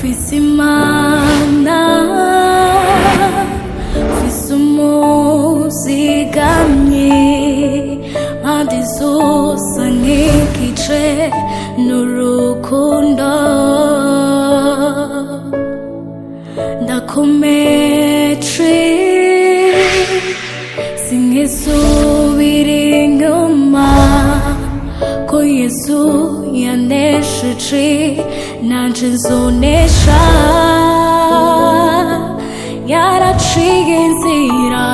Fisimana Fisumozigamye Madizosa nkikice n'urukundo Ndakometre Singisubira inyuma Ko Yesu yanesheje nanje nzonesha Yaraciye inzira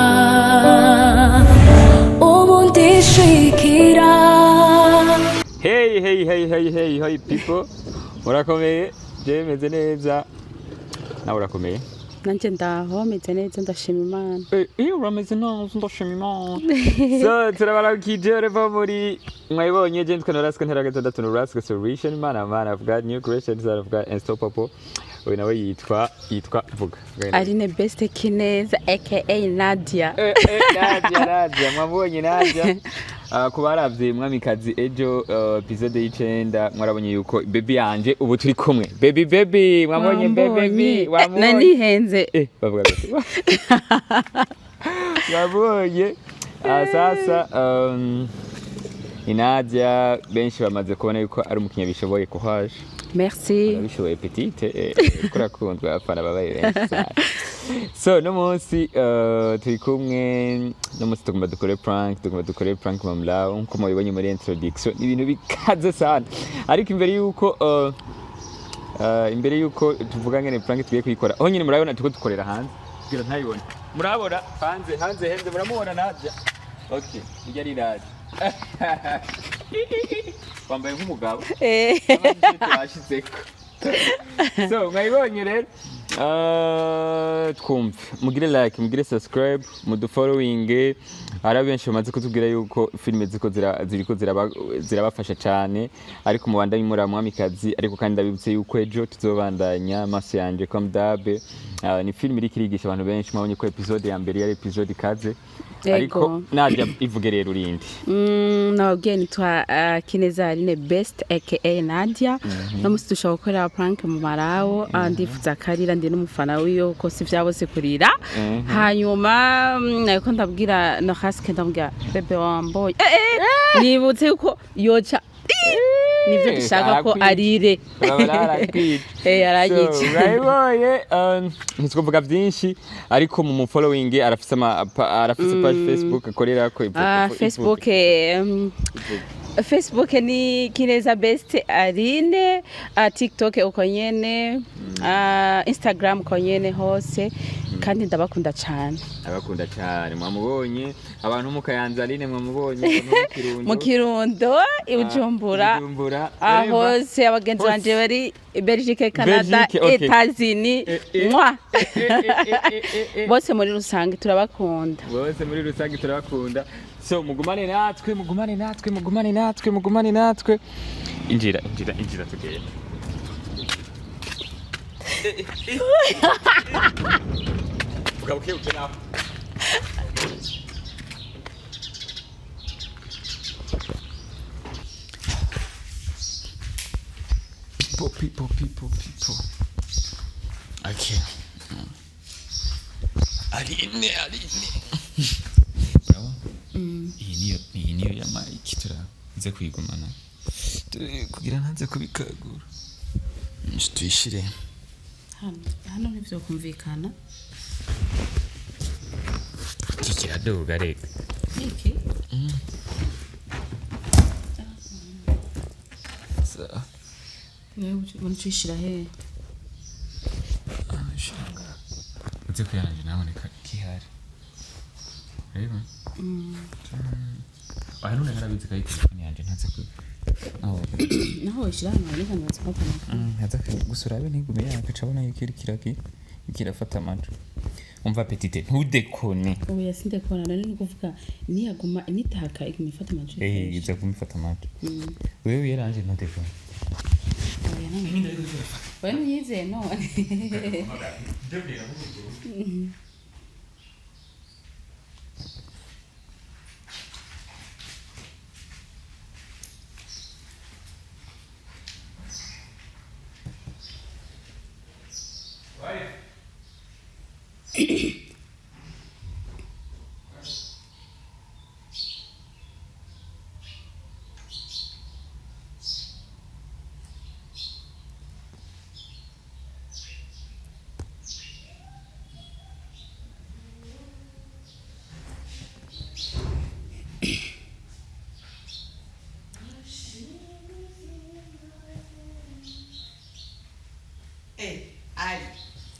ubu ndishikira. Hey people, murakomeye? Je meze neza. Nawe urakomeye? Nanje ndaho meze neza ndashima Imana. Urameze neza ndashima Imana. So turabarakije reva muri mwayibonye je ndiko Norasque Ntare VI Norasque Solution man of God new creations of God unstoppable. We nawe yitwa vuga. Aline best kineza aka Nadia. Nadia mwabonye Nadia. Kubaravye mwamikazi ejo episode y'icenda mwarabonye yuko baby yanje ubu turi kumwe. Baby mwabonye baby wamubonye. Nani henze. Bavuga gati. Mwabonye sasa Nadia benshi bamaze kubona yuko ari umukinya bishoboye kuhaje. Merci. Bishoboye petite kurakundwa afana babaye benshi. So no munsi turi kumwe no munsi tugomba dukore prank Mamalao nko mubibonye muri introduction ibintu bikaze sana ariko imbere yuko tuvuga ngene prank tugiye kuyikora aho nyine murabona tuko dukorera hanze kugira ntayibone murabona hanze henze muramubona Nadia okay bijya ari Nadia wambaye nk'umugabo twashizeko so mwayibonye rero twumve mugire like mugire subscribe mudufollowing ara benshi bamaze kutubwira yuko filime ziriko zirabafasha cyane ariko mubandanye muri amwamikazi ariko kandi ndabibutse yuko ejo tuzobandanya maso yanje comme dabe ni film iri kirigisha abantu benshi mwabonye ko episode ya mbere yari episode kaze ariko Nadia ivuge rero urindi nababwiye nitwa Kineza Aline best aka Nadia no musi dushaka gukora prank Mamalao ndifuza karira ndi n'umufana wiyo ko si vyabose kurira hanyuma nako ndabwira Norasque ndambwira bebe wamboye nibutse yuko yoca nivyo dushaka ko arire aragiye urayiboye ntitwovuga byinshi ariko mu following arafise page Facebook akorera ko Facebook ni Kineza best Aline TikTok uko nyene Instagram uko nyene hose kandi ndabakunda cyane mwamubonye abantu mukayanza Aline mwamubonye mu Kirundo Bujumbura AHAHOZ abagenzi banje bari Belgique Canada Etats-Unis bose muri rusange turabakunda so mugumane natwe injira tugenda ugabuke ukena people okay Aline bravo iyi niyo ya Mike turaze kwigumana kugira ntanze kubikagura tuyishire hano nivyo kumvikana kikiraduga reka iki so wewe unishira he shanga uze kuyanje naboneka kihari reba none harabize kayi telefone yanje ntaze ku naho ishira hano reka ndatse papa ntaze gusura abe ntigume yaka cabona ikirafata amajo umva petite ntudekone ubu yasindekona nani nukuvuga niyaguma nitaka igumifata amajo iza kumifata amajo wewe yaranje ntudekone Bueno, yize no.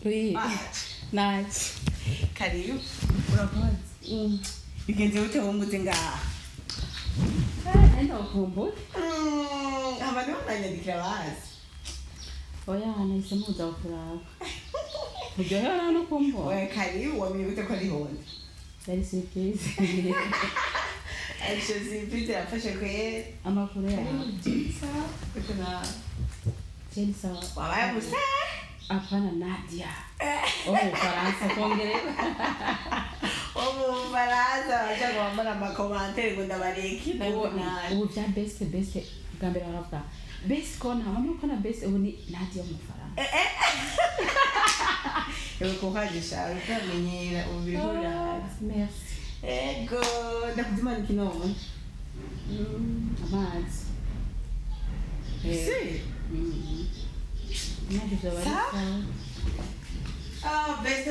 Oui. Nice. Karibu. Urakoze. Bigenze gute wumutse ngaha? Enda ukumbuye. Abantu bananyandikira bazi. Oya nahise muza kuraba. Uryohewe no kumbona. Oya karibu wamenye gute ko ari honde? Yari surprise. Acho surprise yafashe kwe. Amakuru yawe. Sawa. Kuna Jeni sawa. wabaye musa. Hapana Nadia. Faransa kongereza. Baraza baje kwambara amakomantere ngo ndabareki nabona. Ubu bya best bwa mbere baravuga. Best kona hamwe kona best ubu ni Nadia mu Faransa. Ewe ko hagisha utamenyera ubihura. Merci. Ego ndakuzimana kinomo. Amazi. Si. Nadia bari sawa. Oh, best.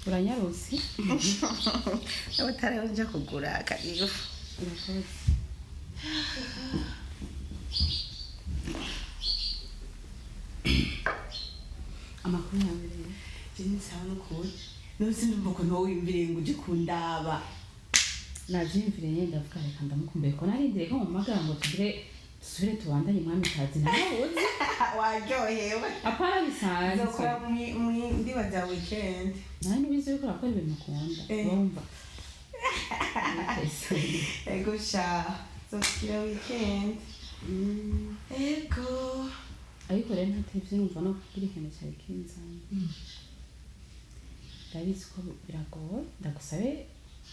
Uranyarusi? Abatari nje kugura karibu. Urakoze. Amakuru yawe rero. Jeni sawa n'ukuri. Nusi ndumva no wimbire ngo uje kundaba. Navyimvire yenda avuga reka ndamukumbuye ko narindire ko mu magambo tugire tubandanye mwami kazi nabuze. Waryohewe. Apana bisanzwe. Nzokora ndibaza weekend. Nani bize yuko akora ibintu ukunda. Urumva. Ego sha. Zokira weekend. Ego. Ariko rero ntatevye numva no kugira ikintu cyari kinzanye. Ndabizi ko biragoye ndagusabe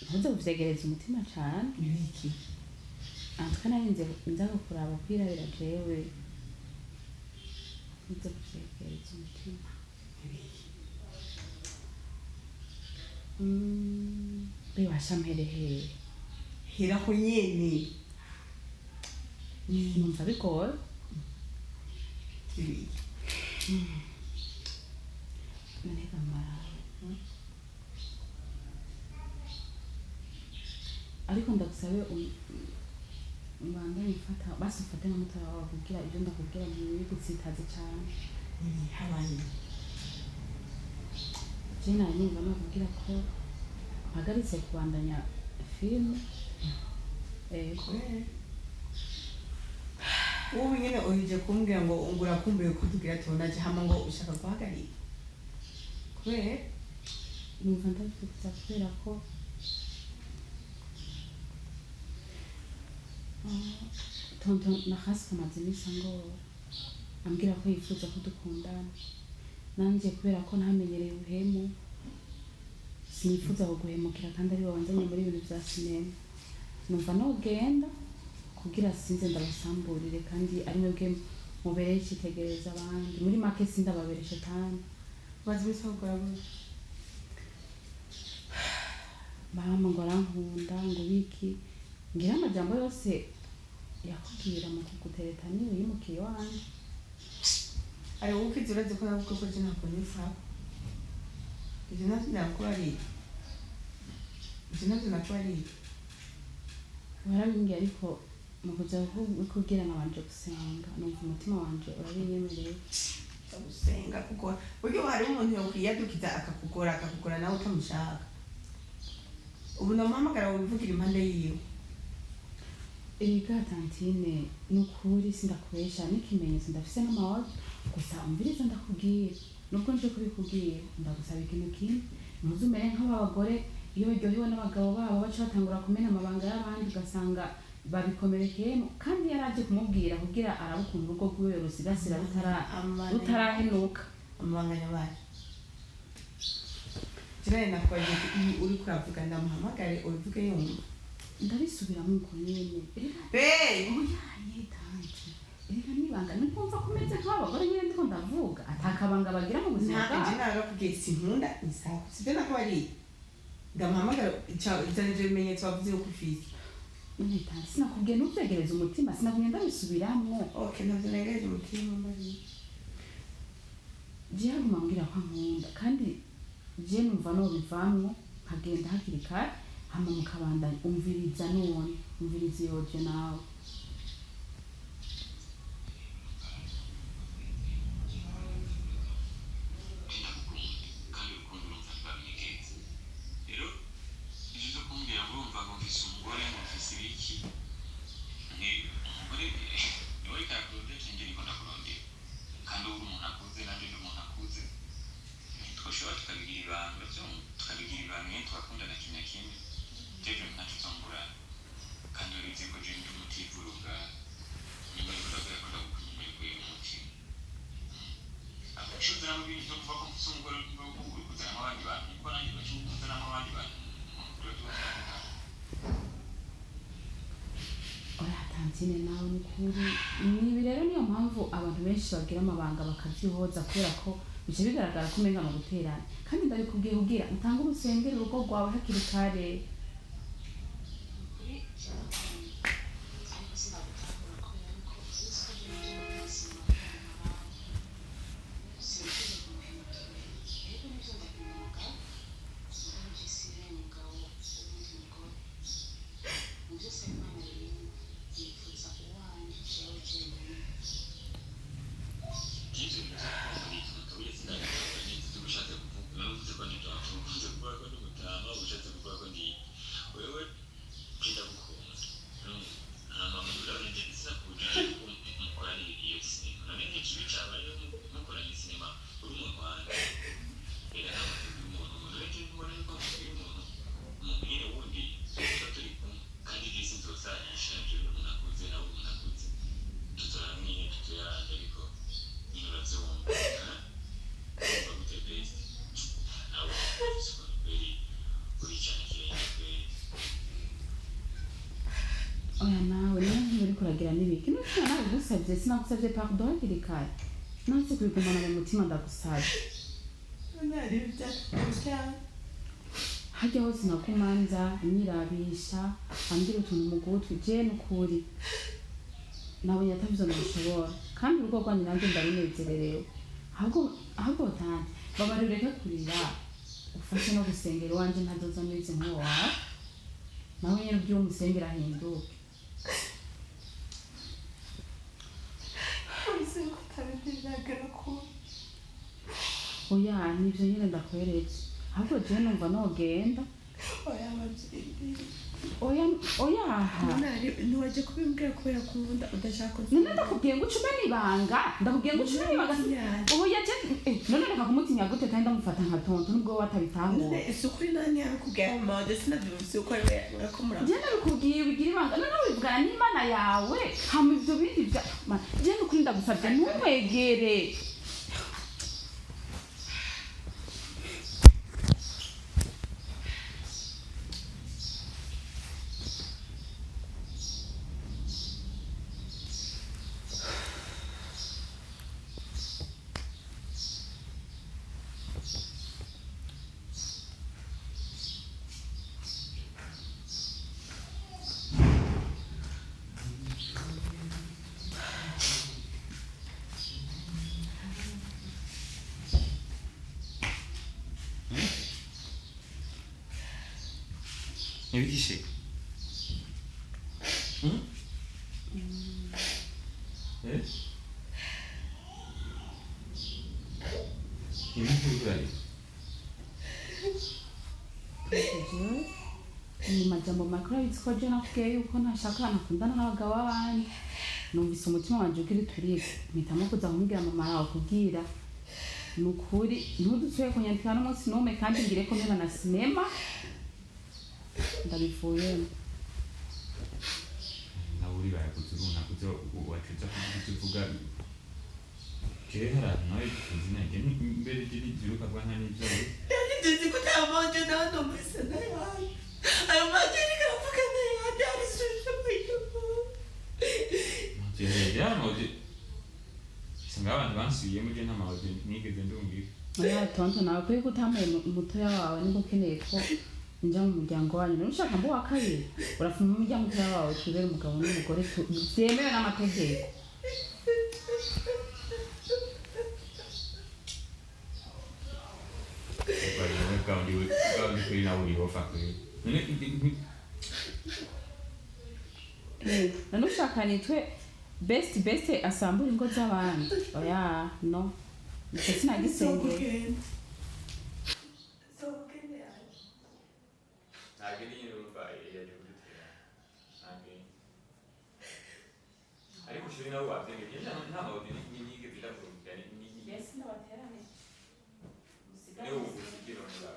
ntuze kuvyegereza umutima cane. Ibiki. Antwe narinze nzaga kuraba kwirabira jewe. Ntuze kuvyegereza umutima. Ibiki. Bibasha mperehe. Hira ko nyene. Numva bigoye. Ibiki. Maneka mara. Ariko ndagusabe ubandanye ufata basi ufate n'umutara wawe kugira ibyo ndakubwira ntibigutsitaze cyane. Habaye. Jena nimba nakubwira ko mpagaritse kubandanya filime. Ubu nyine urije kumbwira ngo urakumbuye kutugira tubonaje hama ngo ushaka guhagarika. Kubera numva ndabifuza kubera ko tonton nahasi kamaze imisi angora ambwira ko yifuza ko dukundana nanjye kubera ko ntamenyereye ubuhemu sinifuza kuguhemukira kandi ari wanzanye muri ibintu bya sinema numva nogenda kugira sinze ndabasamburire kandi ari mwebwe mubereye icyitegereza abandi muri make sindababereshe kandi bazi bisogora gute mama ngo arankunda ngo biki ngira amajambo yose yakubwira mu kugutereta niwe yimukiye wanjye ari wowe ufite urazi ko navuga ko je nakubonye sawa ivyo navyo nakubariye ivyo navyo nakubariye warabimbwiye ariko mu kuza kugira nabanje gusenga numva umutima wanje urabinyemereye gusenga kuko buryo hari umuntu yokwiyadukiza akakugora nawe utamushaka ubu namuhamagara wivugira impande yiwe Erega tantine nukuri sindakubesha n'ikimenyetso ndafise n'amahoro gusa umviriza ndakubwira nubwo nje kubikubwira ndagusaba ikintu kimwe muzumere nk'abagore iyo baryohewe n'abagabo babo baca batangura kumena amabanga y'abandi ugasanga babikomerekeyemo kandi yaraje kumubwira kugira arabukunda urugo rwiwe rusigasira rutarahenuka amabanga y'abandi Jirane nakwaje uri kuravuga ndamuhamagare ubivuge yumva ndabisubiramo uko nyene oyaye tante erega nibanga nikumva kumeze nk'abagore nyene ndiko ndavuga atakabanga bagira mu buzima bwabo nje narakugiye sinkunda isaha sivyo nakubari ndamuhamagara icyo bimenyetso wavuze yuko ufite none tante sinakubwiye ntutegereze umutima sinakubwiye ndabisubiramwo okay navyo negereje umutima mbari je haguma mbwira ko nkunda kandi je numva no bivamwo nkagenda hakiri kare hama mukabandanya umviriza none umviriza yoje nawe tantine nawe nukuri nibi rero niyo mpamvu abantu benshi bagira amabanga bakavyihoza kubera ko bice bigaragara ko umenga no guterana kandi ndabikubwiye kugira utanga urusengero urugo rwawe hakiri kare oya nawe niyo nturi kuragira n'ibiki n'uko nawe gusabye sinagusabye pardon hakiri kare nanse kubigumana mu mutima ndagusabye nari byakubwira hajya hose nakumanza nyirabisha ambira utuntu mu gutwi je n'ukuri nawe yatabizo nabishobora kandi urugo rwanyu nanjye ndabinezererewe ahubwo tante babarureke kurira ufashe no gusengera wanje ntadoza mwize nk'uwo wawe nawe nyene ubyuwo musengera ahinduke oya nivyo nyene ndakweretse ahubwo je numva nogenda oya ntiwaje kubimbwira kubera kumunda udashaka none ndakubwiye ngo ucume nibanga ndakubwiye ngo ucume nibanga oya je none reka kumutinya gute kandi ndamufata nka tonto nubwo watabitahura isukuri nani yakubwira mode sinadufise uko murakomura je nabikubwiye bigira ibanga none wivugana n'Imana yawe hama ivyo bindi vya je nukuri ndagusabye ntumwegere Ibigishe ni majambo makuru abitsiko je nakubwiye yuko ntashaka abantu akundana n'abagabo b'abandi numvise umutima wanje ugira uturike mpitamo kuza kumubwira mama araho kubwira nukuri ntudusuye kunyandika n'umunsi n'umwe kandi ngire ko mpera na sinema ndabivuyemo nawe uri barakuze uruna kuzo wacuza kuvuga kera nawe kuzina nge mbere giruka bwana n'ibyawe ndizi kutamanje nando mbese nayo ayo majeri kavuga nayo atari suje mwiyo majeri ya mode singa abantu bansubiye muje nta mawode nigeze ndumvira oya tonto nawe kuri kutambaye umutoya wawe niko ukeneye ko njya mu muryango wanyu nushaka mbo wa kabiri urafuma umuryango wawe tubere umugabo n'umugore byemewe n'amategeko Gaundi kuri nawe uriho fakuri nanushaka nitwe best asambura ingo z'abandi oya no nicyo sinagisengera ariko ushobora nawe wabyengeye nta mawodi n'inyiga ziravuga yes ndabaterane niwe ubusigiro ngira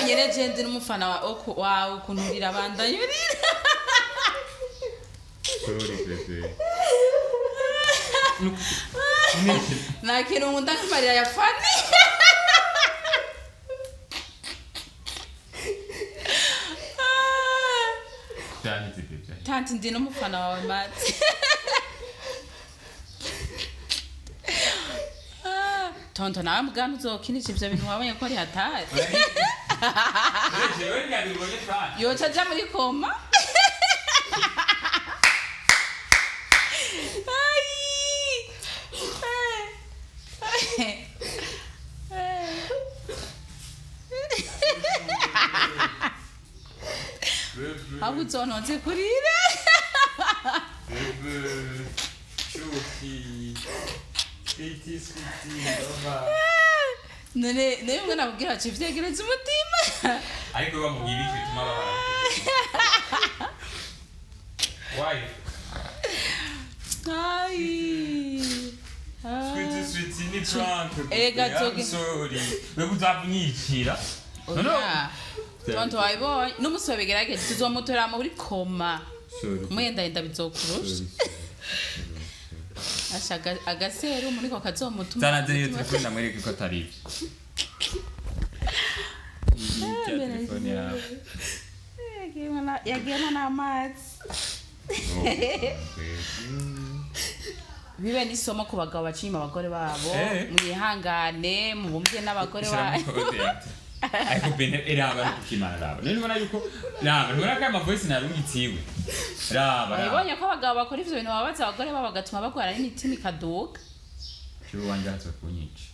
Nyere jende n'umufana wawe ukuntu urira bandanyurira na kintu nkunda nk'amarira ya Fanny tanti ndi n'umufana wawe mati tonto nawe mugana uzokinisha ivyo bintu wabonye ko ari hatari yoca aja muri koma aho uzonotse kurira none umwe nakubwira ati vyegereza umutima ariko bamubwira iki bituma babara why sweetie ni prank I'm sorry wewe uzabunyikira no tonto wayibonye n'umusore bigerageje tuzomutora muri koma umwenda bizokurusha ashaga agaseru muri ko kazomutuma zana zene telefone namwereka ko atari telefone yawe yagiyemo n'amazi bibe n'isomo ku bagabo bacima abagore babo mwihangane mu bumwe n'abagore babo ariko bene iraba ari kukimana raba none ubona yuko raba ntubona ko ama voice narungitiwe raba ibonye ko abagabo bakora ivyo bintu babaza abagore babo bagatuma bagwara n'imitima ikaduka cyo wanje hatse kunyica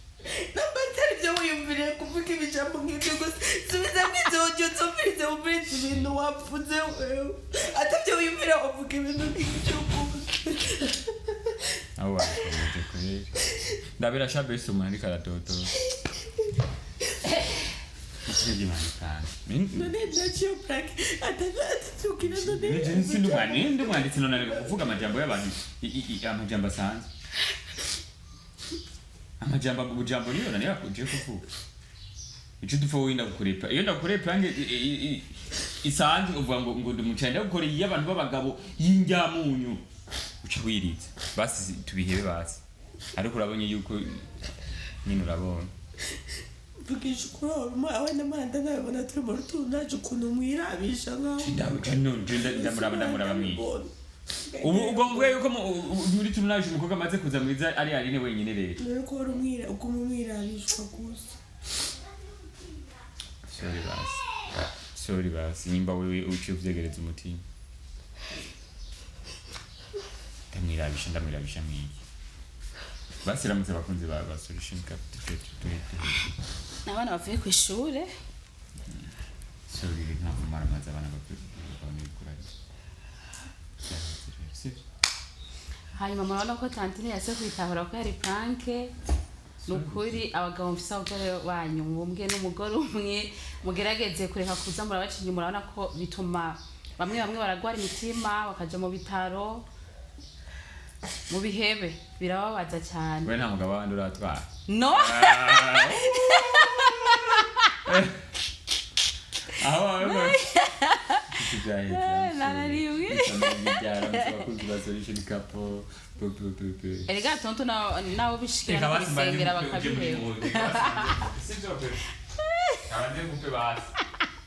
nabatari byo wiyumvire kuvuga ibijambo nk'ibyo gusa subiza kwizojyo tsofirize ubetse ibintu wapfuze wewe atabyo wiyumvire uvuga ibintu nk'ibyo awa kuri ndabira shabese umuntu karatoto Sidi manikana. None nacho prank. Atatukina none. Ndi mwandi sinona kuvuga amajambo y'abantu amajambo asanzwe. Amajambo bujambo niyo nani yakuje kuvuga. Ico dufo winda gukorepa. Iyo ndakorepa nge isanzwe uvuga ngo ndumucanda gukora y'abantu b'abagabo y'injyamunyu. Uca wiritse. Basi tubihebe basi. Ariko urabonye yuko nyine urabona. Vugisha kuri abana manda nabona turi mu rutunaje ukuntu mwirabisha nkaho ndamuraba mwiye ubwo mvuye yuko muri tunaje umukobwa amaze kuza mwiza ari arine wenyine rero nuko rumwira uko mwirabishwa gusa sorry basi nimba wewe ucivyegereza umutima ndamwirabisha mwiye basi ramutse bakunze ba solution capital abana bavuye ku ishure sorry ntabwo maramaza abana bavuye kurari hanyuma murabona ko tantine yase kwitahura ko yari prank nukuri abagabo mfisa abagore banyu mumbwe n'umugore umwe mugerageze kureka kuza murabacinye murabona ko bituma bamwe baragwara imitima bakaja mu bitaro mu bihebe birababaza cyane we nta mugabo wandi uratwara no aho narariwe erega tonto nawe bishikira no gusengera bakabiheba sivyo pe abandi kupe basi